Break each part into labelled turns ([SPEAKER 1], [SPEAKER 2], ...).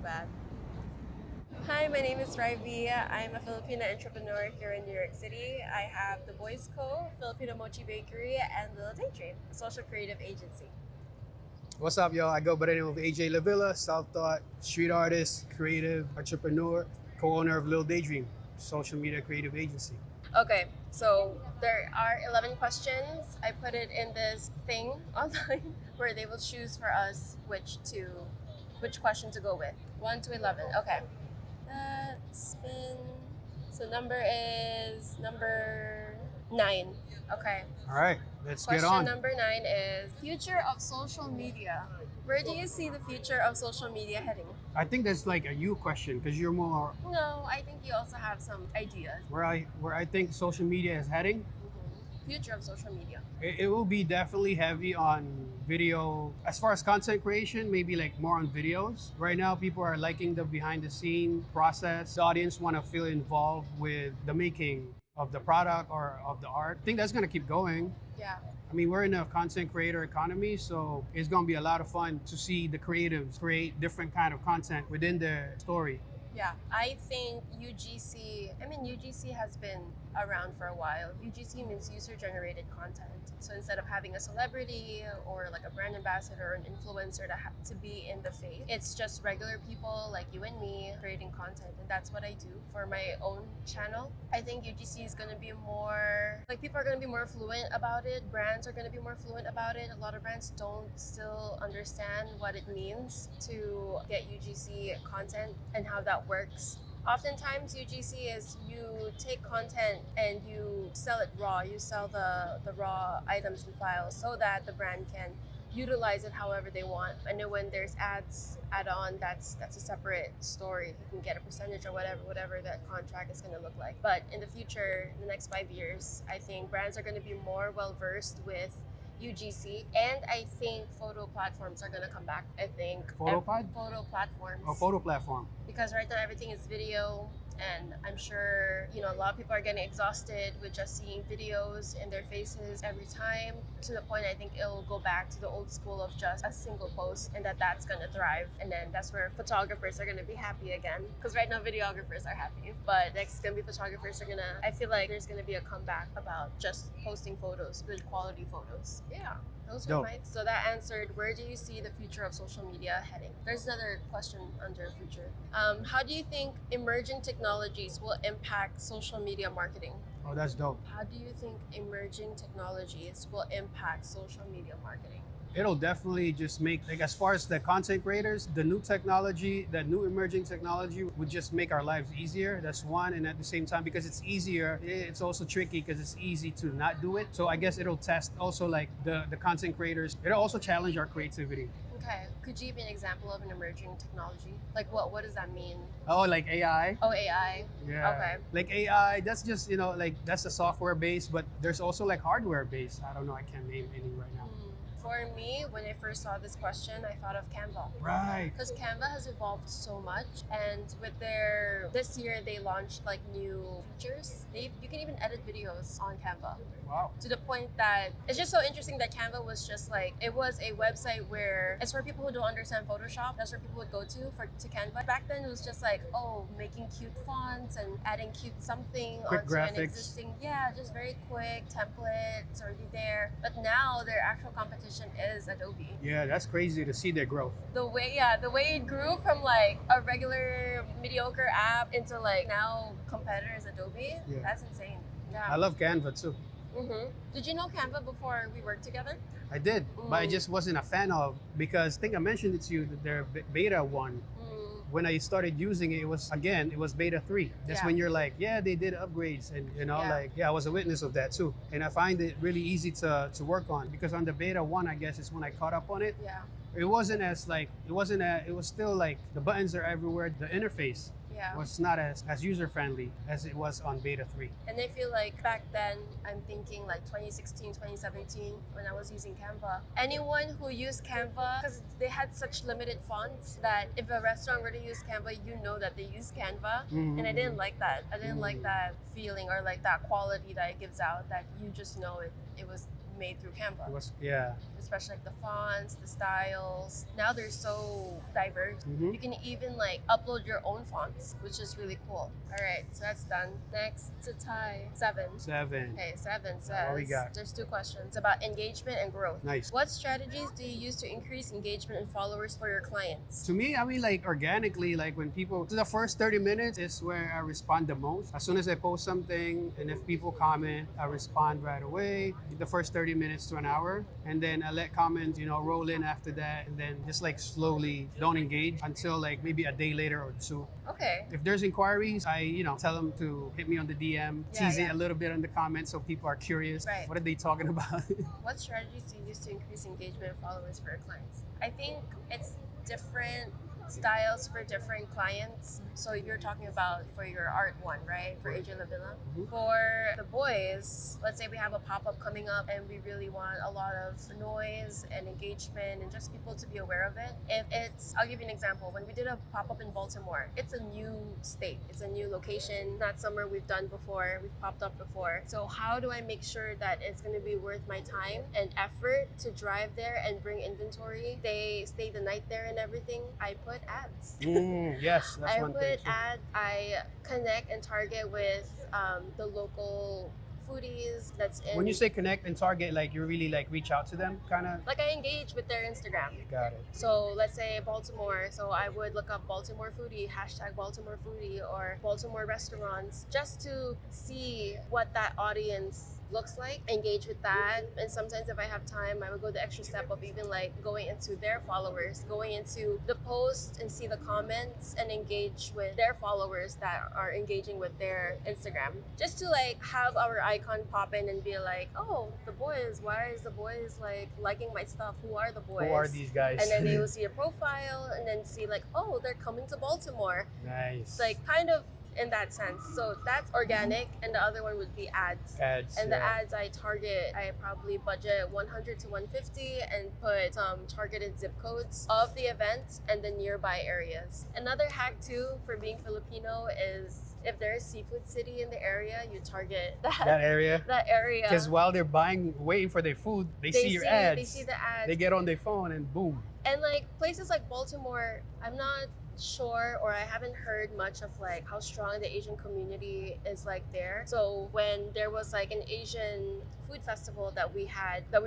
[SPEAKER 1] bad. Hi, my name is Raivia. I'm a Filipino entrepreneur here in New York City. I have the Boys Co., Filipino Mochi Bakery, and Little Daydream, a social creative agency.
[SPEAKER 2] What's up, y'all? I go by the name of AJ Lavilla, self-taught street artist, creative entrepreneur, co-owner of Little Daydream, social media creative agency.
[SPEAKER 1] Okay, so there are 11 questions. I put it in this thing online where they will choose for us which question to go with. 1 to 11. Okay. Spin. So number is number 9. Okay.
[SPEAKER 2] All right, let's get
[SPEAKER 1] Question
[SPEAKER 2] on.
[SPEAKER 1] number 9 is future of social media. Where do you see the future of social media heading?
[SPEAKER 2] I think that's like a you question because you're more
[SPEAKER 1] No, I think you also have some ideas.
[SPEAKER 2] where I think social media is heading.
[SPEAKER 1] Future of social media.
[SPEAKER 2] It will be definitely heavy on video. As far as content creation, maybe like more on videos. Right now, people are liking the behind the scene process. The audience want to feel involved with the making of the product or of the art. I think that's gonna keep going.
[SPEAKER 1] Yeah.
[SPEAKER 2] I mean, we're in a content creator economy, so it's gonna be a lot of fun to see the creatives create different kind of content within the story.
[SPEAKER 1] Yeah, I think UGC has been around for a while. UGC means user generated content. So instead of having a celebrity or like a brand ambassador or an influencer to be in the face, it's just regular people like you and me creating content. And that's what I do for my own channel. I think UGC is going to be more, like people are going to be more fluent about it. Brands are going to be more fluent about it. A lot of brands don't still understand what it means to get UGC content and how that works. Oftentimes UGC is you take content and you sell it raw. You sell the raw items and files so that the brand can utilize it however they want. I know when there's ads add on, that's a separate story. You can get a percentage or whatever that contract is going to look like. But in the future, in the next 5 years, I think brands are going to be more well versed with UGC, and I think photo platforms are going to come back. I think
[SPEAKER 2] Photo pod?
[SPEAKER 1] photo platforms,
[SPEAKER 2] A photo platform.
[SPEAKER 1] because right now everything is video, and I'm sure a lot of people are getting exhausted with just seeing videos in their faces every time, to the point I think it'll go back to the old school of just a single post, and that's going to thrive. And then that's where photographers are going to be happy again, because right now videographers are happy, but next going to be photographers are going to, I feel like there's going to be a comeback about just posting photos, good quality photos. Yeah, those are
[SPEAKER 2] Dope.
[SPEAKER 1] mine. So that answered, where do you see the future of social media heading? There's another question under future. How do you think emerging technologies will impact social media marketing?
[SPEAKER 2] Oh, that's dope.
[SPEAKER 1] How do you think emerging technologies will impact social media marketing?
[SPEAKER 2] It'll definitely just make, like, as far as the content creators, the new technology, that new emerging technology would just make our lives easier. That's one. And at the same time, because it's easier, it's also tricky because it's easy to not do it. So I guess it'll test also like the content creators. It'll also challenge our creativity.
[SPEAKER 1] Okay, could you give me an example of an emerging technology? Like what does that mean?
[SPEAKER 2] Oh, like AI.
[SPEAKER 1] Oh, AI.
[SPEAKER 2] Yeah.
[SPEAKER 1] Okay.
[SPEAKER 2] Like AI, that's just, like that's the software base, but there's also like hardware base. I don't know, I can't name any right now.
[SPEAKER 1] For me, when I first saw this question, I thought of Canva.
[SPEAKER 2] Right.
[SPEAKER 1] Because Canva has evolved so much, and with this year they launched like new features. You can even edit videos on Canva,
[SPEAKER 2] Wow.
[SPEAKER 1] to the point that it's just so interesting that Canva was just like, it was a website where it's for people who don't understand Photoshop. That's where people would go to Canva. Back then it was just like, making cute fonts and adding cute something
[SPEAKER 2] Quick
[SPEAKER 1] onto
[SPEAKER 2] graphics.
[SPEAKER 1] an existing, just very quick templates already there. But now their actual competition is Adobe.
[SPEAKER 2] Yeah, that's crazy to see their growth.
[SPEAKER 1] The way it grew from like a regular mediocre app into like now competitors Adobe.
[SPEAKER 2] Yeah.
[SPEAKER 1] That's insane. Yeah.
[SPEAKER 2] I love Canva too.
[SPEAKER 1] Did you know Canva before we worked together?
[SPEAKER 2] I did, but I just wasn't a fan of, because I think I mentioned it to you that their beta one. When I started using it, it was beta 3. That's
[SPEAKER 1] Yeah.
[SPEAKER 2] when you're like, yeah, they did upgrades, and I was a witness of that too. And I find it really easy to work on, because on the beta 1, I guess is when I caught up on it.
[SPEAKER 1] Yeah.
[SPEAKER 2] It was still like the buttons are everywhere. The interface
[SPEAKER 1] Yeah.
[SPEAKER 2] was not as user friendly as it was on beta 3.
[SPEAKER 1] And I feel like back then, I'm thinking like 2016, 2017, when I was using Canva. Anyone who used Canva, because they had such limited fonts, that if a restaurant were to use Canva, you know that they use Canva. And I didn't like that. I didn't like that feeling or like that quality that it gives out, that you just know it was made through Canva.
[SPEAKER 2] It was, yeah.
[SPEAKER 1] Especially like the fonts, the styles. Now they're so diverse.
[SPEAKER 2] Mhm.
[SPEAKER 1] You can even like upload your own fonts, which is really cool. All right, so that's done. Next to tie 7.
[SPEAKER 2] 7.
[SPEAKER 1] Okay, 7 says
[SPEAKER 2] What we got?
[SPEAKER 1] there's 2 questions about engagement and growth.
[SPEAKER 2] Nice.
[SPEAKER 1] What strategies do you use to increase engagement and followers for your clients?
[SPEAKER 2] To me, I mean, like organically, like when people, the first 30 minutes is where I respond the most. As soon as I post something, and if people comment, I respond right away. The first 30 minutes to an hour, and then I let comments, roll in after that, and then just like slowly don't engage until like maybe a day later or 2.
[SPEAKER 1] Okay.
[SPEAKER 2] If there's inquiries, I tell them to hit me on the DM, tease it a little bit on the comments so people are curious.
[SPEAKER 1] Right.
[SPEAKER 2] What are they talking about?
[SPEAKER 1] What strategies do you use to increase engagement and followers for your clients? I think it's different styles for different clients. So you're talking about for your art one, right? For AJ La Villa.
[SPEAKER 2] Mhm.
[SPEAKER 1] For the boys, let's say we have a pop-up coming up and we really want a lot of noise and engagement and just people to be aware of it. If it's, I'll give you an example. When we did a pop-up in Baltimore, it's a new state. It's a new location, not somewhere we've done before. We've popped up before. So how do I make sure that it's going to be worth my time and effort to drive there and bring inventory? They stay the night there and everything. I put ads.
[SPEAKER 2] Yes, that's
[SPEAKER 1] I
[SPEAKER 2] one
[SPEAKER 1] put
[SPEAKER 2] thing. Too.
[SPEAKER 1] ads. I connect and target with the local foodies that's in.
[SPEAKER 2] When you say connect and target, like you really like reach out to them, kind of.
[SPEAKER 1] Like I engage with their Instagram.
[SPEAKER 2] Got it.
[SPEAKER 1] So let's say Baltimore. So I would look up Baltimore foodie, hashtag Baltimore foodie, or Baltimore restaurants, just to see what that audience looks like, engage with that. And sometimes if I have time, I would go the extra step of even like going into their followers, going into the post and see the comments and engage with their followers that are engaging with their Instagram. Just to like have our icon pop in and be like, oh, the boys, why is the boys like liking my stuff? Who are the boys?
[SPEAKER 2] Who are these guys?
[SPEAKER 1] And then they will see a profile and then see like, oh, they're coming to Baltimore.
[SPEAKER 2] Nice.
[SPEAKER 1] Like kind of in that sense. So that's organic, and the other one would be ads.
[SPEAKER 2] Ads.
[SPEAKER 1] And the ads I target, I probably budget 100 to 150 and put some targeted zip codes of the event and the nearby areas. Another hack too for being Filipino is if there's Seafood City in the area, you target
[SPEAKER 2] that area.
[SPEAKER 1] that area.
[SPEAKER 2] Because while they're waiting for their food, they see your ads.
[SPEAKER 1] They see the ads.
[SPEAKER 2] They get on their phone and boom.
[SPEAKER 1] And like places like Baltimore, I'm not sure, or I haven't heard much of like how strong the Asian community is like there. So when there was like an Asian food festival that we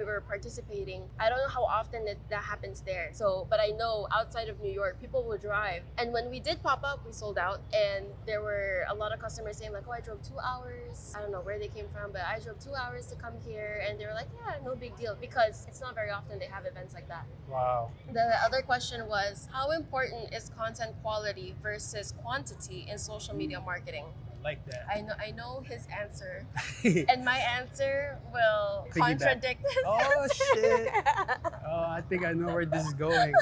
[SPEAKER 1] were participating, I don't know how often that happens there. So, but I know outside of New York, people will drive. And when we did pop up, we sold out. And there were a lot of customers saying like, oh, I drove 2 hours. I don't know where they came from, but I drove 2 hours to come here. And they were like, yeah, no big deal, because it's not very often they have events like that.
[SPEAKER 2] Wow.
[SPEAKER 1] The other question was, how important is content quality versus quantity in social media marketing?
[SPEAKER 2] Like that.
[SPEAKER 1] I know his answer, and my answer will contradict his
[SPEAKER 2] Oh
[SPEAKER 1] answer.
[SPEAKER 2] shit! Oh, I think I know where this is going.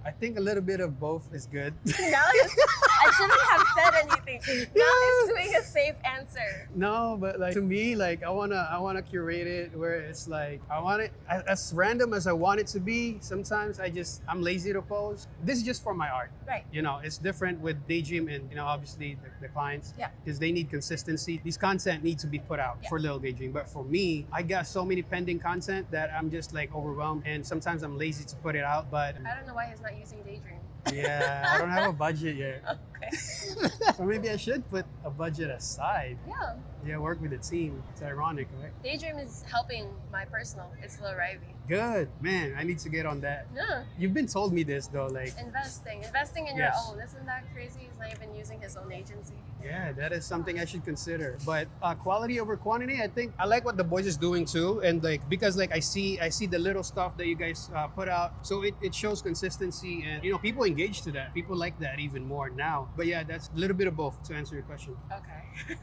[SPEAKER 2] I think a little bit of both is good.
[SPEAKER 1] I shouldn't have said anything. Now it's doing a safe answer.
[SPEAKER 2] No, but like to me, like I wanna curate it where it's like I want it as random as I want it to be. Sometimes I'm lazy to post. This is just for my art.
[SPEAKER 1] Right.
[SPEAKER 2] It's different with Daydream and obviously the clients.
[SPEAKER 1] Yeah.
[SPEAKER 2] Because they need consistency. These content need to be put out for Little Daydream. But for me, I got so many pending content that I'm just like overwhelmed, and sometimes I'm lazy to put it out. But
[SPEAKER 1] I don't know why he's not using Daydream.
[SPEAKER 2] yeah, I don't have a budget yet.
[SPEAKER 1] Okay.
[SPEAKER 2] Or maybe I should put a budget aside.
[SPEAKER 1] Yeah.
[SPEAKER 2] Yeah, work with a team. It's ironic, right?
[SPEAKER 1] Daydream is helping my personal. It's Lil Rivey.
[SPEAKER 2] Good. Man, I need to get on that.
[SPEAKER 1] Yeah.
[SPEAKER 2] You've been told me this though, like
[SPEAKER 1] Investing in your own. Isn't that crazy? He's not even using his own agency.
[SPEAKER 2] yeah, that is something I should consider. But quality over quantity, I think I like what the boys is doing too, and like because like I see the little stuff that you guys put out, so it shows consistency, and people engage to that. People like that even more now. But yeah, that's a little bit of both to answer your question.
[SPEAKER 1] Okay.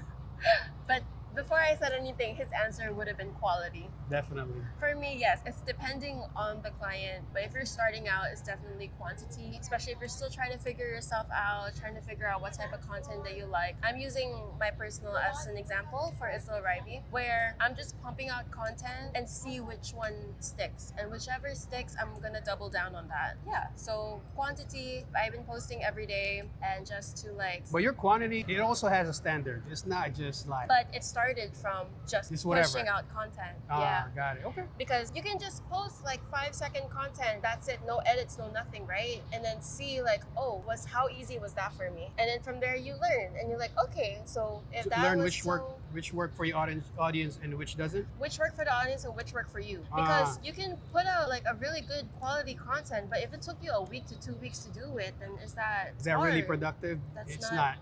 [SPEAKER 1] But before I said anything, his answer would have been quality.
[SPEAKER 2] Definitely.
[SPEAKER 1] For me, yes, it's depending on the client. But if you're starting out, it's definitely quantity, especially if you're still trying to figure yourself out, trying to figure out what type of content that you like. I'm using my personal as an example for Isla Rivey, where I'm just pumping out content and see which one sticks. And whichever sticks, I'm gonna double down on that. Yeah, so quantity, I've been posting every day, and just to like...
[SPEAKER 2] But your quantity, it also has a standard. It's not just like...
[SPEAKER 1] But it starts started from just
[SPEAKER 2] It's whatever.
[SPEAKER 1] pushing out content.
[SPEAKER 2] Got it. Okay.
[SPEAKER 1] Because you can just post like 5-second content, that's it, no edits, no nothing, right? And then see like, oh, how easy was that for me? And then from there you learn and you're like, okay, so if
[SPEAKER 2] To
[SPEAKER 1] that
[SPEAKER 2] learn
[SPEAKER 1] was
[SPEAKER 2] which work for your audience and which doesn't.
[SPEAKER 1] which work for the audience and which work for you, because you can put out like a really good quality content, but if it took you a week to 2 weeks to do it, then is that
[SPEAKER 2] really
[SPEAKER 1] hard?
[SPEAKER 2] productive?
[SPEAKER 1] It's not.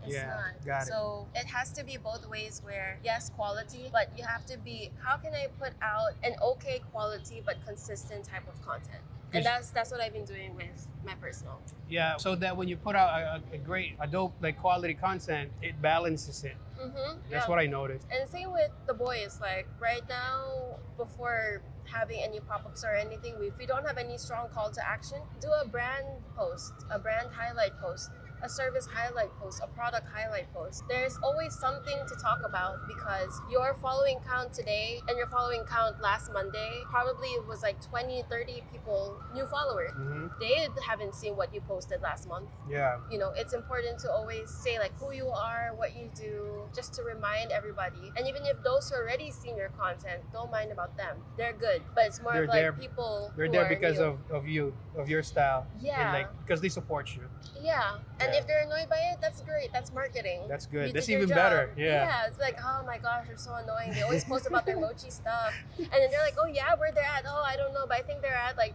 [SPEAKER 2] Got it.
[SPEAKER 1] So it has to be both ways where, yes, quality, but you have to be, how can I put out an okay quality but consistent type of content? And that's what I've been doing with my personal.
[SPEAKER 2] Yeah, so that when you put out a dope, like quality content, it balances it. That's what I noticed.
[SPEAKER 1] And same with the boys. Like right now, before having any pop-ups or anything, if we don't have any strong call to action, do a brand post, a brand highlight post, a service highlight post, a product highlight post. There's always something to talk about, because your following count today and your following count last Monday probably was like 20, 30 people, new followers. They haven't seen what you posted last month.
[SPEAKER 2] Yeah.
[SPEAKER 1] You know, it's important to always say like who you are, what you do, just to remind everybody. And even if those who already seen your content, don't mind about them. They're good. But it's more of like people
[SPEAKER 2] They're
[SPEAKER 1] who
[SPEAKER 2] there
[SPEAKER 1] are
[SPEAKER 2] because
[SPEAKER 1] new.
[SPEAKER 2] of you, of your style.
[SPEAKER 1] Yeah.
[SPEAKER 2] And like because they support you.
[SPEAKER 1] Yeah. And
[SPEAKER 2] Yeah.
[SPEAKER 1] if they're annoyed by it, that's great. That's marketing.
[SPEAKER 2] That's good.
[SPEAKER 1] You
[SPEAKER 2] That's
[SPEAKER 1] did your
[SPEAKER 2] even
[SPEAKER 1] job.
[SPEAKER 2] better. Yeah.
[SPEAKER 1] Yeah. It's like, oh my gosh, they're so annoying. They always post about their mochi stuff. And then they're like, oh yeah, where they're at? Oh, I don't know, but I think they're at like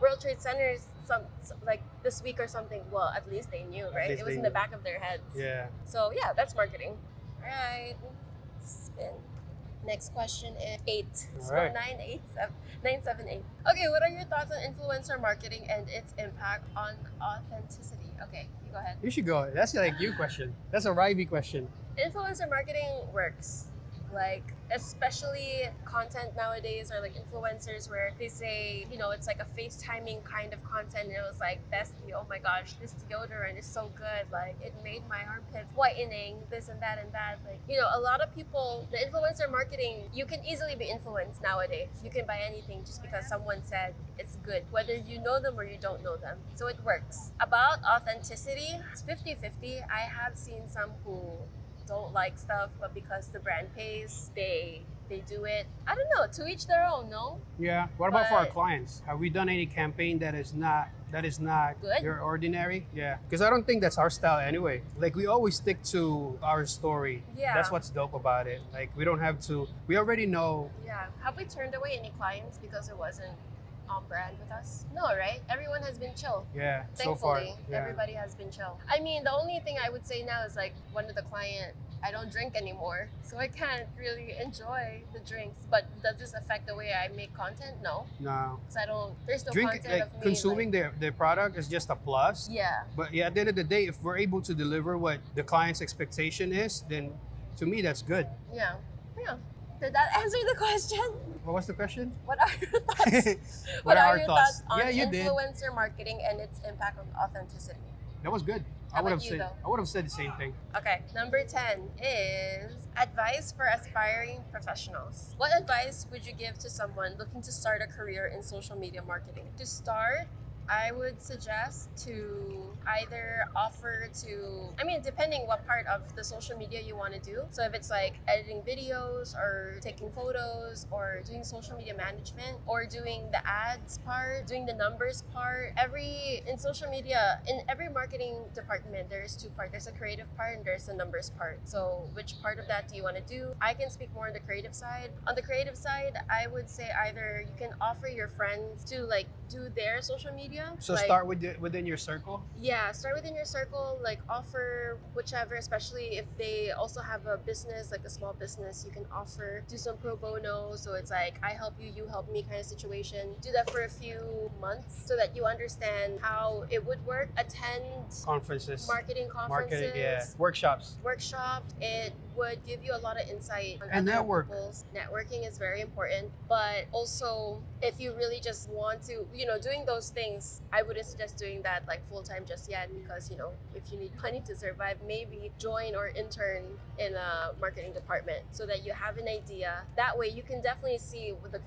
[SPEAKER 1] World Trade Centers some like this week or something. Well, at least they knew, right?
[SPEAKER 2] least
[SPEAKER 1] It was
[SPEAKER 2] they
[SPEAKER 1] in the
[SPEAKER 2] knew.
[SPEAKER 1] back of their heads.
[SPEAKER 2] Yeah.
[SPEAKER 1] So yeah, that's marketing. All right. Spin. Next question is 8.
[SPEAKER 2] All
[SPEAKER 1] So
[SPEAKER 2] right.
[SPEAKER 1] 978. Okay, what are your thoughts on influencer marketing and its impact on authenticity? Okay, you go ahead.
[SPEAKER 2] You should go. That's like your question. That's a Rivey question.
[SPEAKER 1] Influencer marketing works. Like, especially content nowadays, or like influencers where they say, you know, it's like a FaceTiming kind of content, and it was like, bestie, oh my gosh, this deodorant is so good, like it made my armpits whitening, this and that and that. Like, you know, a lot of people, the influencer marketing, you can easily be influenced nowadays. You can buy anything just because someone said it's good, whether you know them or you don't know them. So it works. About authenticity, it's 50-50. I have seen some who don't like stuff, but because the brand pays, they do it. I don't know, to each their own, no?
[SPEAKER 2] Yeah. What about for our
[SPEAKER 1] But-
[SPEAKER 2] clients? Have we done any campaign that is not
[SPEAKER 1] Good?
[SPEAKER 2] your ordinary? Yeah. Because I don't think that's our style anyway. Like we always stick to our story.
[SPEAKER 1] Yeah.
[SPEAKER 2] That's what's dope about it. Like we don't have to. We already know.
[SPEAKER 1] Yeah. Have we turned away any clients because it wasn't on brand with us? No, right? Everyone has been chill.
[SPEAKER 2] Yeah. So far.
[SPEAKER 1] Thankfully,
[SPEAKER 2] Yeah.
[SPEAKER 1] everybody has been chill. I mean, the only thing I would say now is like one of the client, I don't drink anymore, so I can't really enjoy the drinks. But does this affect the way I make content? No,
[SPEAKER 2] No.
[SPEAKER 1] because I don't. There's no
[SPEAKER 2] Drink
[SPEAKER 1] content
[SPEAKER 2] like
[SPEAKER 1] of me
[SPEAKER 2] consuming their product is just a plus.
[SPEAKER 1] Yeah.
[SPEAKER 2] But yeah, at the end of the day, if we're able to deliver what the client's expectation is, then to me that's good.
[SPEAKER 1] Yeah. Did that answer the question?
[SPEAKER 2] What was the question?
[SPEAKER 1] What are your thoughts? What are your thoughts on
[SPEAKER 2] Yeah, you did.
[SPEAKER 1] influencer marketing and its impact on authenticity?
[SPEAKER 2] That was good.
[SPEAKER 1] How about you,
[SPEAKER 2] said
[SPEAKER 1] though?
[SPEAKER 2] I would have said the same thing.
[SPEAKER 1] Okay, number 10 is advice for aspiring professionals. What advice would you give to someone looking to start a career in social media marketing? To start, I would suggest to either offer to, I mean, depending what part of the social media you want to do. So if it's like editing videos or taking photos or doing social media management or doing the ads part, doing the numbers part, in social media, in every marketing department, there's two parts. There's a creative part and there's a numbers part. So which part of that do you want to do? I can speak more on the creative side. On the creative side, I would say either you can offer your friends to like do their social media.
[SPEAKER 2] So
[SPEAKER 1] like,
[SPEAKER 2] start within your circle.
[SPEAKER 1] yeah, start within your circle, like offer whichever, especially if they also have a business, like a small business, you can offer, do some pro bono. So it's like, I help you, you help me kind of situation. Do that for a few months so that you understand how it would work. Attend
[SPEAKER 2] Conferences.
[SPEAKER 1] marketing conferences,
[SPEAKER 2] Marketing, yeah. Workshops.
[SPEAKER 1] workshops. It would give you a lot of insight on
[SPEAKER 2] And
[SPEAKER 1] other
[SPEAKER 2] network.
[SPEAKER 1] people's. Networking is very important, but also if you really just want to, doing those things, I wouldn't suggest doing that like full-time just yet, because if you need money to survive, maybe join or intern in a marketing department so that you have an idea. That way you can definitely see with the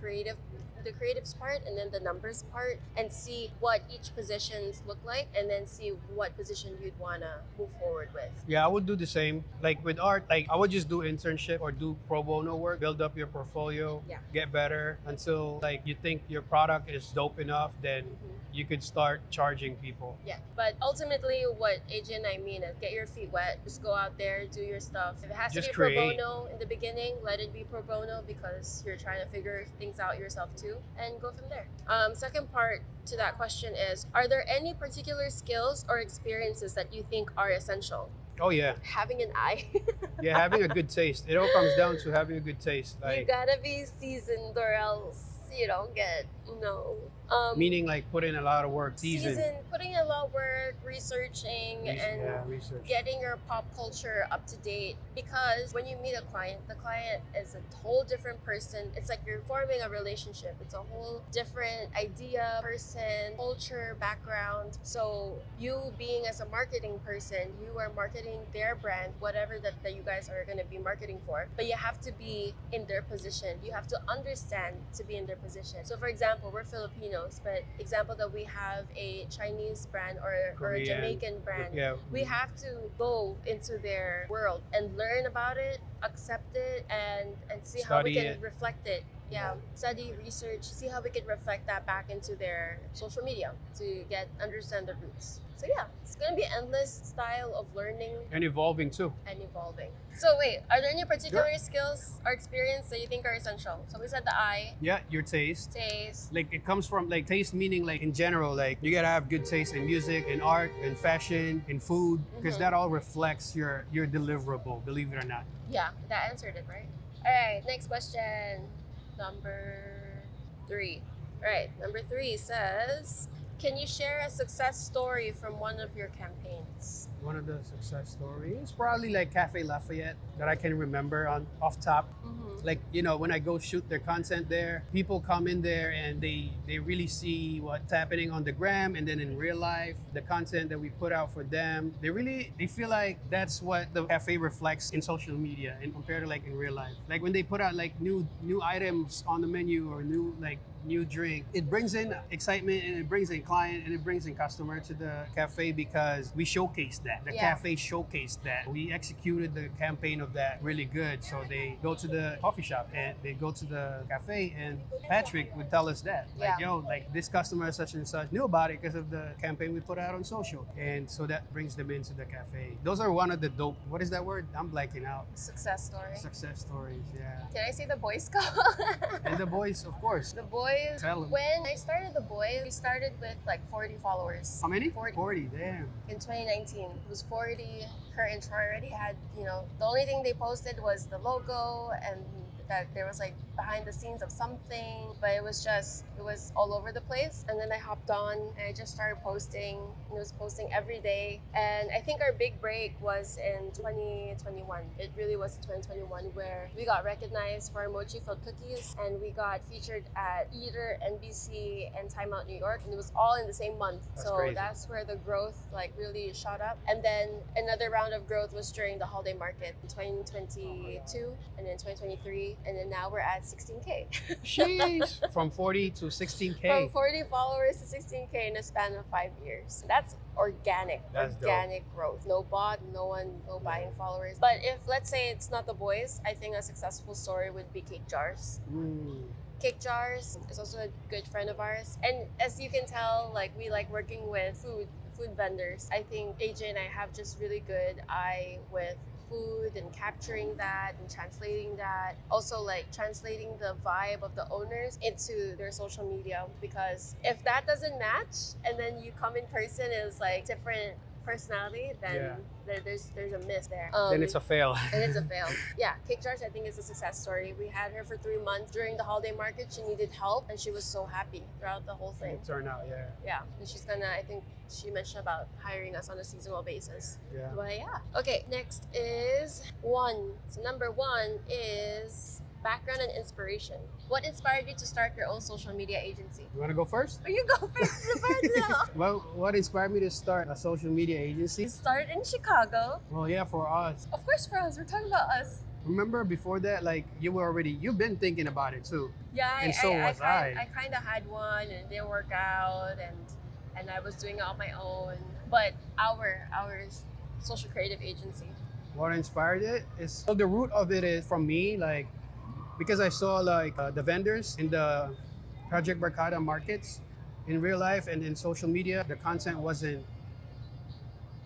[SPEAKER 1] the creatives part and then the numbers part, and see what each positions look like, and then see what position you'd want to move forward with.
[SPEAKER 2] Yeah, I would do the same. Like with art, like I would just do internship or do pro bono work, build up your portfolio,
[SPEAKER 1] Yeah.
[SPEAKER 2] get better until like you think your product is dope enough, then you could start charging people.
[SPEAKER 1] Yeah, but ultimately, what AJ and I mean is get your feet wet. Just go out there, do your stuff. If it has
[SPEAKER 2] Just
[SPEAKER 1] to be
[SPEAKER 2] create.
[SPEAKER 1] pro bono in the beginning, let it be pro bono because you're trying to figure things out yourself too, and go from there. Second part to that question is: are there any particular skills or experiences that you think are essential?
[SPEAKER 2] Oh yeah.
[SPEAKER 1] Having an eye.
[SPEAKER 2] Yeah, having a good taste. It all comes down to having a good taste.
[SPEAKER 1] You
[SPEAKER 2] Like
[SPEAKER 1] gotta be seasoned, or else you don't get no.
[SPEAKER 2] meaning like put in a lot of work. Seasoned.
[SPEAKER 1] Putting in a lot of work, researching, and
[SPEAKER 2] Research.
[SPEAKER 1] getting your pop culture up to date, because when you meet a client, the client is a whole different person. It's like you're forming a relationship. It's a whole different idea, person, culture, background. So you being as a marketing person, you are marketing their brand, whatever that you guys are going to be marketing for, but you have to be in their position. You have to understand to be in their position. So for example, we're Filipinos, but example that we have a Chinese brand or a
[SPEAKER 2] Korean.
[SPEAKER 1] Jamaican brand.
[SPEAKER 2] Yeah.
[SPEAKER 1] We have to go into their world and learn about it, accept it, and see how we
[SPEAKER 2] Study
[SPEAKER 1] can
[SPEAKER 2] it.
[SPEAKER 1] reflect it. Yeah, study, research, see how we can reflect that back into their social media to understand the roots. So yeah, it's gonna be endless style of learning
[SPEAKER 2] And evolving too.
[SPEAKER 1] and evolving. So wait, are there any particular skills or experience that you think are essential? So we said the eye,
[SPEAKER 2] Yeah, your taste.
[SPEAKER 1] taste.
[SPEAKER 2] Like it comes from like taste, meaning like in general, like you gotta have good taste in music, in art, in fashion, in food, because that all reflects your deliverable, believe it or not.
[SPEAKER 1] Yeah, that answered it, right? All right, next question. Number 3. All right, number 3 says, can you share a success story from one of your campaigns?
[SPEAKER 2] One of the success stories, probably like Cafe Lafayette that I can remember on off top. Like, you know, when I go shoot their content there, people come in there and they really see what's happening on the gram, and then in real life, the content that we put out for them, they feel like that's what the cafe reflects in social media and compared to like in real life. Like when they put out like new items on the menu or new drink, it brings in excitement and it brings in client and it brings in customer to the cafe because we showcased that. The cafe showcased that. We executed the campaign of that really good. So they go to the coffee shop and they go to the cafe, and Patrick would tell us that. Like, yo, like this customer such and such knew about it because of the campaign we put out on social. And so that brings them into the cafe. Those are one of the dope, what is that word? I'm blanking out.
[SPEAKER 1] Success story.
[SPEAKER 2] Success stories, yeah.
[SPEAKER 1] Can I say the Boy Scout?
[SPEAKER 2] And the boys, of course.
[SPEAKER 1] The boys,
[SPEAKER 2] Tell 'em.
[SPEAKER 1] when I started the boys, we started with like 40 followers.
[SPEAKER 2] How many?
[SPEAKER 1] 40.
[SPEAKER 2] 40, damn.
[SPEAKER 1] In 2019, it was 40. Kurt and Troy already had, the only thing they posted was the logo and that there was like behind the scenes of something, but it was all over the place. And then I hopped on and I just started posting, and it was posting every day. And I think our big break was in 2021. It really was in 2021 where we got recognized for our mochi filled cookies, and we got featured at Eater, NBC, and Time Out New York, and it was all in the same month.
[SPEAKER 2] That's
[SPEAKER 1] so
[SPEAKER 2] crazy.
[SPEAKER 1] That's where the growth like really shot up. And then another round of growth was during the holiday market in 2022 and then 2023, and then now we're at 16K.
[SPEAKER 2] Sheesh. From 40 to 16K.
[SPEAKER 1] From 40 followers to 16K in a span of 5 years. That's organic.
[SPEAKER 2] That's
[SPEAKER 1] organic growth. No bot, no buying followers. But if, let's say, it's not the boys, I think a successful story would be Cake Jars. Cake Jars is also a good friend of ours. And as you can tell, like we like working with food vendors. I think AJ and I have just really good eye with food and capturing that and translating that. Also like translating the vibe of the owners into their social media, because if that doesn't match and then you come in person and it's like different personality, then there's a miss there.
[SPEAKER 2] Then it's a fail.
[SPEAKER 1] And it's a fail. Yeah, Cake Jars I think is a success story. We had her for 3 months during the holiday market. She needed help and she was so happy throughout the whole thing.
[SPEAKER 2] It turned out, yeah.
[SPEAKER 1] Yeah, and she's gonna, I think she mentioned about hiring us on a seasonal basis.
[SPEAKER 2] Yeah.
[SPEAKER 1] But yeah. Okay, next is 1. So number 1 is background and inspiration. What inspired you to start your own social media agency?
[SPEAKER 2] You want to go first?
[SPEAKER 1] You go first.
[SPEAKER 2] Well, what inspired me to start a social media agency?
[SPEAKER 1] Start in Chicago.
[SPEAKER 2] Well, yeah, for us.
[SPEAKER 1] Of course for us, we're talking about us.
[SPEAKER 2] Remember before that, like you've been thinking about it too.
[SPEAKER 1] Yeah,
[SPEAKER 2] And so was I.
[SPEAKER 1] I kind of had one and it didn't work out, and I was doing it on my own. But our social creative agency.
[SPEAKER 2] What inspired it is, well, the root of it is from me, like because I saw like the vendors in the Project Barcada markets in real life and in social media, the content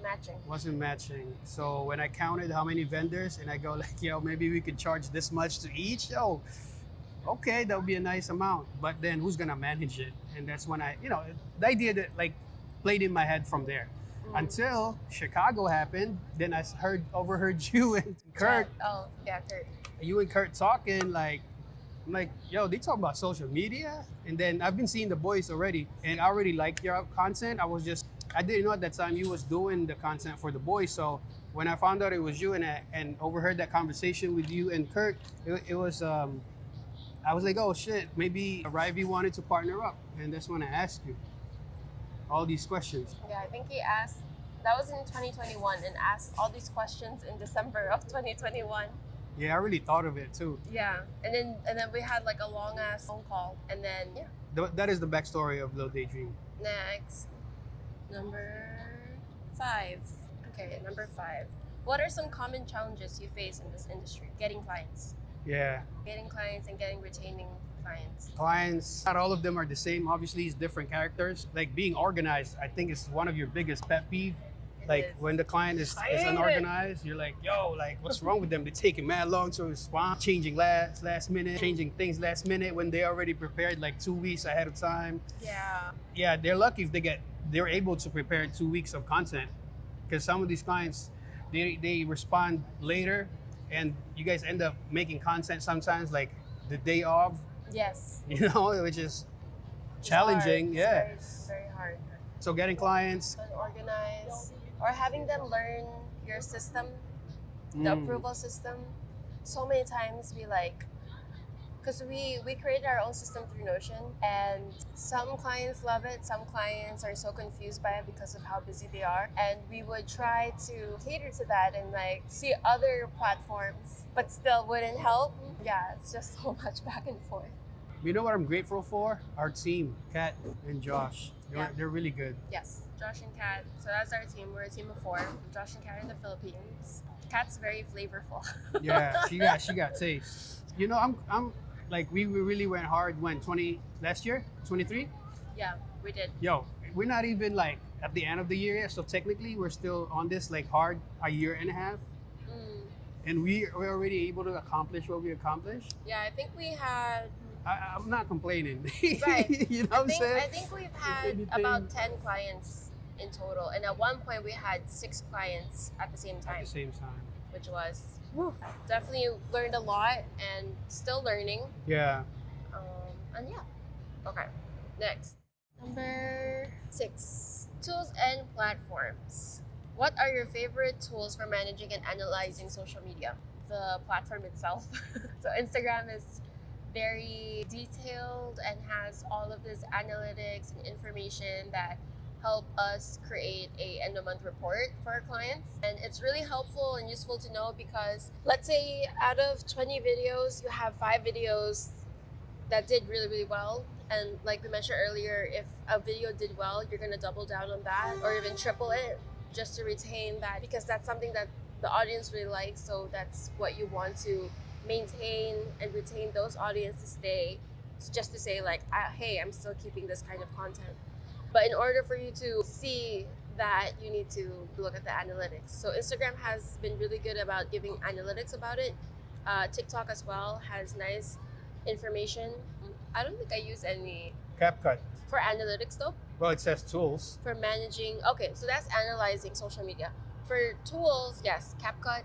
[SPEAKER 1] Matching.
[SPEAKER 2] wasn't matching. So when I counted how many vendors and I go like, yo, maybe we could charge this much to each. Yo, okay, that would be a nice amount. But then who's gonna manage it? And that's when the idea that like played in my head from there. Until Chicago happened, then I overheard you and Kurt,
[SPEAKER 1] Oh, yeah, Kurt.
[SPEAKER 2] talking like, I'm like, yo, they talk about social media? And then I've been seeing the boys already, and I already like your content. I didn't know at that time you was doing the content for the boys. So when I found out it was you and overheard that conversation with you and Kurt, it was, I was like, oh shit, maybe Rivey wanted to partner up. And that's when I asked you all these questions.
[SPEAKER 1] Yeah, I think he asked. That was in 2021 and asked all these questions in December of 2021.
[SPEAKER 2] Yeah, I really thought of it too.
[SPEAKER 1] Yeah, and then we had like a long ass phone call, and then yeah.
[SPEAKER 2] That is the backstory of Little Daydream.
[SPEAKER 1] Next, number 5. Okay, number 5. What are some common challenges you face in this industry? Getting clients.
[SPEAKER 2] Yeah.
[SPEAKER 1] Getting clients and retaining clients.
[SPEAKER 2] Clients, not all of them are the same. Obviously, it's different characters. Like being organized, I think is one of your biggest pet peeve. Like when the client is unorganized, you're like, yo, like what's wrong with them? They're taking mad long to respond, changing last minute, changing things last minute when they already prepared like 2 weeks ahead of time.
[SPEAKER 1] Yeah.
[SPEAKER 2] Yeah, they're lucky if they're able to prepare 2 weeks of content. Because some of these clients, they respond later, and you guys end up making content sometimes like the day of.
[SPEAKER 1] Yes.
[SPEAKER 2] Which is challenging.
[SPEAKER 1] It's
[SPEAKER 2] Yeah.
[SPEAKER 1] It's very hard.
[SPEAKER 2] So getting clients.
[SPEAKER 1] Organize. Or having them learn your system, the approval system. So many times because we created our own system through Notion, and some clients love it, some clients are so confused by it because of how busy they are, and we would try to cater to that and like see other platforms, but still wouldn't help. Yeah, it's just so much back and forth.
[SPEAKER 2] You know what I'm grateful for? Our team, Kat and Josh. They're really good.
[SPEAKER 1] Yes, Josh and Kat. So that's our team. We're a team of 4. Josh and Kat in the Philippines. Kat's very flavorful.
[SPEAKER 2] Yeah, she got taste. I'm like we really went hard when last year, 23.
[SPEAKER 1] Yeah, we did.
[SPEAKER 2] Yo, we're not even like at the end of the year yet, so technically we're still on this like hard a year and a half. And we're already able to accomplish what we accomplished.
[SPEAKER 1] Yeah, I think we had.
[SPEAKER 2] I'm not complaining.
[SPEAKER 1] Right.
[SPEAKER 2] You know what I'm saying?
[SPEAKER 1] I think we've had about 10 clients in total, and at one point we had 6 clients at the same time.
[SPEAKER 2] At the same time.
[SPEAKER 1] Which was definitely learned a lot and still learning.
[SPEAKER 2] Yeah.
[SPEAKER 1] And yeah. Okay. Next. Number 6. Tools and platforms. What are your favorite tools for managing and analyzing social media? The platform itself. So Instagram is very detailed and has all of this analytics and information that help us create a end of month report for our clients. And it's really helpful and useful to know because let's say out of 20 videos, you have 5 videos that did really, really well. And like we mentioned earlier, if a video did well, you're gonna double down on that or even triple it just to retain that, because that's something that the audience really likes. So that's what you want to maintain and retain those audiences to stay. It's just to say like, hey, I'm still keeping this kind of content. But in order for you to see that, you need to look at the analytics. So Instagram has been really good about giving analytics about it. TikTok as well has nice information. I don't think I use any
[SPEAKER 2] CapCut.
[SPEAKER 1] For analytics though.
[SPEAKER 2] Well, it says tools.
[SPEAKER 1] For managing, okay, so that's analyzing social media. For tools, yes,
[SPEAKER 2] CapCut,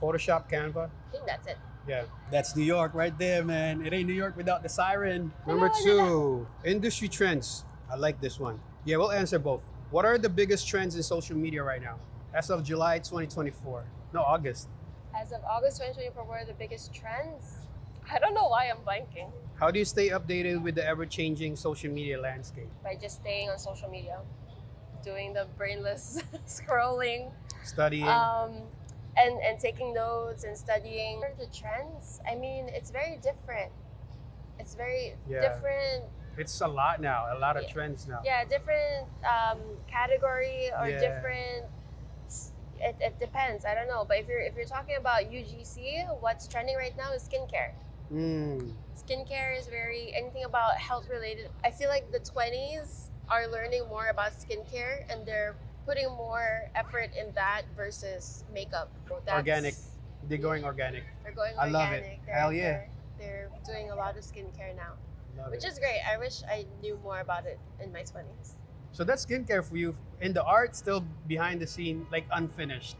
[SPEAKER 2] Photoshop, Canva.
[SPEAKER 1] I think that's it.
[SPEAKER 2] Yeah, that's New York right there, man. It ain't New York without the siren. Number 2, industry trends. I like this one. Yeah, we'll answer both. What are the biggest trends in social media right now? As of July 2024. No, August.
[SPEAKER 1] As of August 2024, what are the biggest trends? I don't know why I'm blanking.
[SPEAKER 2] How do you stay updated with the ever-changing social media landscape?
[SPEAKER 1] By just staying on social media, doing the brainless scrolling.
[SPEAKER 2] Studying.
[SPEAKER 1] and taking notes and studying the trends. I mean, it's very different. It's very
[SPEAKER 2] Yeah.
[SPEAKER 1] different.
[SPEAKER 2] It's a lot now, a lot of
[SPEAKER 1] Yeah.
[SPEAKER 2] trends now.
[SPEAKER 1] Yeah, different category or
[SPEAKER 2] Yeah.
[SPEAKER 1] different. It depends. I don't know. But if you're talking about UGC, what's trending right now is skincare.
[SPEAKER 2] Mm.
[SPEAKER 1] Skincare is very anything about health related. I feel like the 20s are learning more about skincare and they're putting more effort in that versus makeup.
[SPEAKER 2] Organic. They're going organic.
[SPEAKER 1] They're going
[SPEAKER 2] I love it.
[SPEAKER 1] organic.
[SPEAKER 2] Hell yeah.
[SPEAKER 1] They're doing a lot of skincare now,
[SPEAKER 2] Love
[SPEAKER 1] which
[SPEAKER 2] it.
[SPEAKER 1] is great. I wish I knew more about it in my 20s.
[SPEAKER 2] So that's skincare for you. In the art, still behind the scene, like unfinished.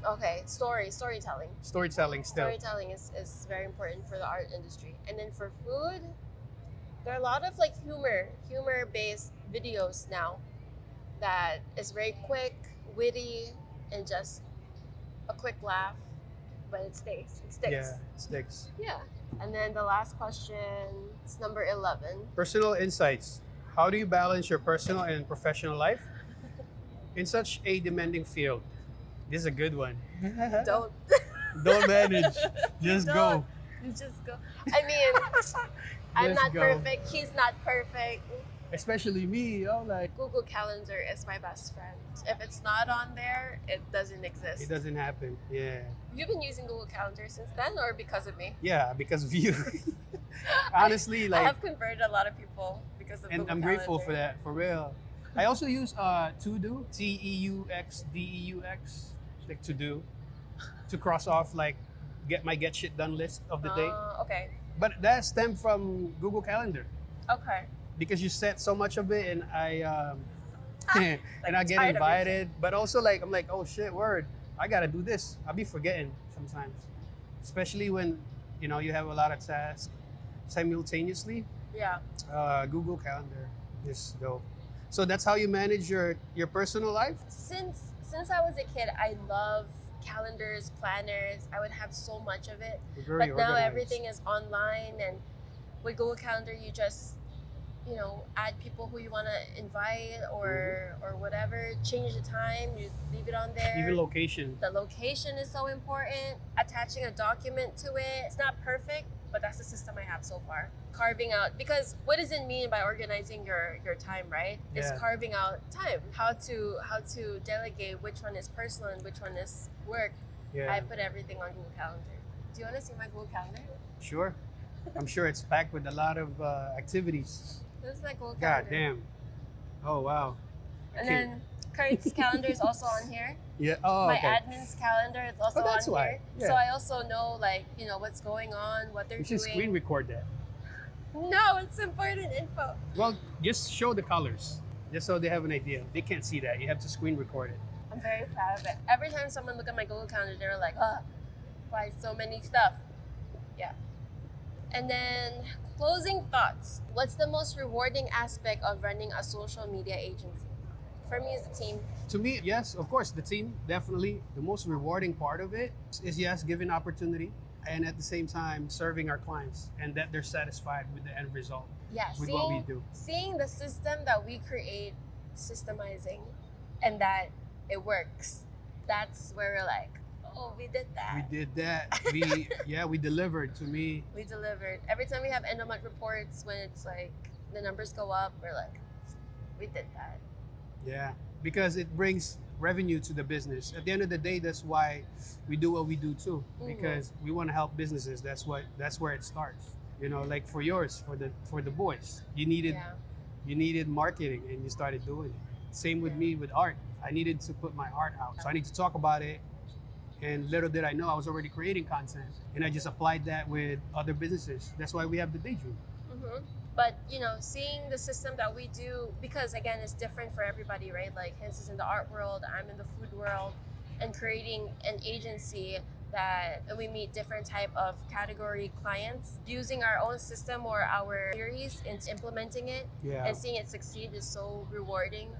[SPEAKER 1] Okay, storytelling.
[SPEAKER 2] Storytelling still.
[SPEAKER 1] Storytelling is very important for the art industry. And then for food, there are a lot of like humor based videos now that is very quick, witty, and just a quick laugh, but it stays. It sticks.
[SPEAKER 2] Yeah, it sticks.
[SPEAKER 1] Yeah. And then the last question is number 11.
[SPEAKER 2] Personal insights. How do you balance your personal and professional life in such a demanding field? This is a good one.
[SPEAKER 1] Don't
[SPEAKER 2] Don't manage. Just go.
[SPEAKER 1] Don't. You just go. I mean, I'm
[SPEAKER 2] Just
[SPEAKER 1] not
[SPEAKER 2] go.
[SPEAKER 1] perfect. He's not perfect.
[SPEAKER 2] Especially me, like
[SPEAKER 1] Google Calendar is my best friend. If it's not on there, it doesn't exist.
[SPEAKER 2] it doesn't happen. Yeah.
[SPEAKER 1] You've been using Google Calendar since then, or because of me?
[SPEAKER 2] Yeah, because of you. Honestly,
[SPEAKER 1] I
[SPEAKER 2] like,
[SPEAKER 1] have converted a lot of people because of
[SPEAKER 2] and
[SPEAKER 1] Google
[SPEAKER 2] I'm grateful for
[SPEAKER 1] Calendar.
[SPEAKER 2] that, for real. I also use To Do, TEUXDEUX, like To Do, to cross off like get shit done list of the day.
[SPEAKER 1] Okay.
[SPEAKER 2] But that stemmed from Google Calendar
[SPEAKER 1] Okay.
[SPEAKER 2] because you set so much of it, and I and I get
[SPEAKER 1] tired of
[SPEAKER 2] invited. But also like I'm like, oh shit, word, I gotta do this. I'll be forgetting sometimes, especially when you have a lot of tasks simultaneously.
[SPEAKER 1] Yeah.
[SPEAKER 2] Google Calendar is dope. So that's how you manage your personal life?
[SPEAKER 1] Since I was a kid, I love calendars, planners. I would have so much of it.
[SPEAKER 2] You're
[SPEAKER 1] But
[SPEAKER 2] very
[SPEAKER 1] now
[SPEAKER 2] organized.
[SPEAKER 1] everything is online, and with Google Calendar, you just add people who you want to invite or whatever. Change the time. You leave it on there.
[SPEAKER 2] Even location.
[SPEAKER 1] The location is so important. Attaching a document to it. It's not perfect, but that's the system I have so far. Carving out, because what does it mean by organizing your time, right? It's
[SPEAKER 2] Yeah.
[SPEAKER 1] carving out time. How to delegate which one is personal and which one is work.
[SPEAKER 2] Yeah.
[SPEAKER 1] I put everything on Google Calendar. Do you want to see my Google Calendar?
[SPEAKER 2] Sure. I'm sure it's packed with a lot of activities.
[SPEAKER 1] This is my Google
[SPEAKER 2] God
[SPEAKER 1] Calendar.
[SPEAKER 2] damn. Oh wow.
[SPEAKER 1] And
[SPEAKER 2] Okay.
[SPEAKER 1] then Kurt's calendar is also on here.
[SPEAKER 2] Yeah. Oh,
[SPEAKER 1] My
[SPEAKER 2] okay.
[SPEAKER 1] admin's calendar is also
[SPEAKER 2] Oh, that's
[SPEAKER 1] on
[SPEAKER 2] why.
[SPEAKER 1] here.
[SPEAKER 2] Yeah.
[SPEAKER 1] So I also know what's going on, what they're
[SPEAKER 2] You should
[SPEAKER 1] doing.
[SPEAKER 2] screen record that.
[SPEAKER 1] No, it's important info.
[SPEAKER 2] Well, just show the colors, just so they have an idea. They can't see that. You have to screen record it.
[SPEAKER 1] I'm very proud of it. Every time someone look at my Google Calendar, they're like, why so many stuff? Yeah. And then closing thoughts. What's the most rewarding aspect of running a social media agency? For me, it's the team.
[SPEAKER 2] To me, yes, of course, the team, definitely. The most rewarding part of it is, yes, giving opportunity and at the same time serving our clients and that they're satisfied with the end result,
[SPEAKER 1] Yeah,
[SPEAKER 2] with what we do.
[SPEAKER 1] seeing the system that we create, systemizing, and that it works. That's where we're like, oh, we did that.
[SPEAKER 2] We did that. We delivered. To me,
[SPEAKER 1] We delivered. Every time we have end of month reports, when it's like the numbers go up, we're like, we did that.
[SPEAKER 2] yeah, because it brings revenue to the business. At the end of the day, that's why we do what we do too, because we want to help businesses. That's where it starts. Like for yours, for the boys, you needed marketing and you started doing it. Same with me with art. I needed to put my art out, so I need to talk about it. And little did I know, I was already creating content, and I just applied that with other businesses. That's why we have the Daydream.
[SPEAKER 1] Mm-hmm. But seeing the system that we do, because again, it's different for everybody, right? Like his is in the art world, I'm in the food world, and creating an agency that we meet different type of category clients. Using our own system or our theories and implementing it
[SPEAKER 2] Yeah.
[SPEAKER 1] and seeing it succeed is so rewarding,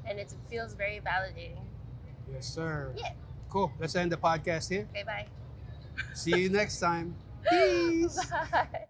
[SPEAKER 1] and it feels very validating.
[SPEAKER 2] Yes, sir.
[SPEAKER 1] Yeah.
[SPEAKER 2] Cool. Let's end the podcast here.
[SPEAKER 1] Okay, bye.
[SPEAKER 2] See you next time. Peace.
[SPEAKER 1] Bye.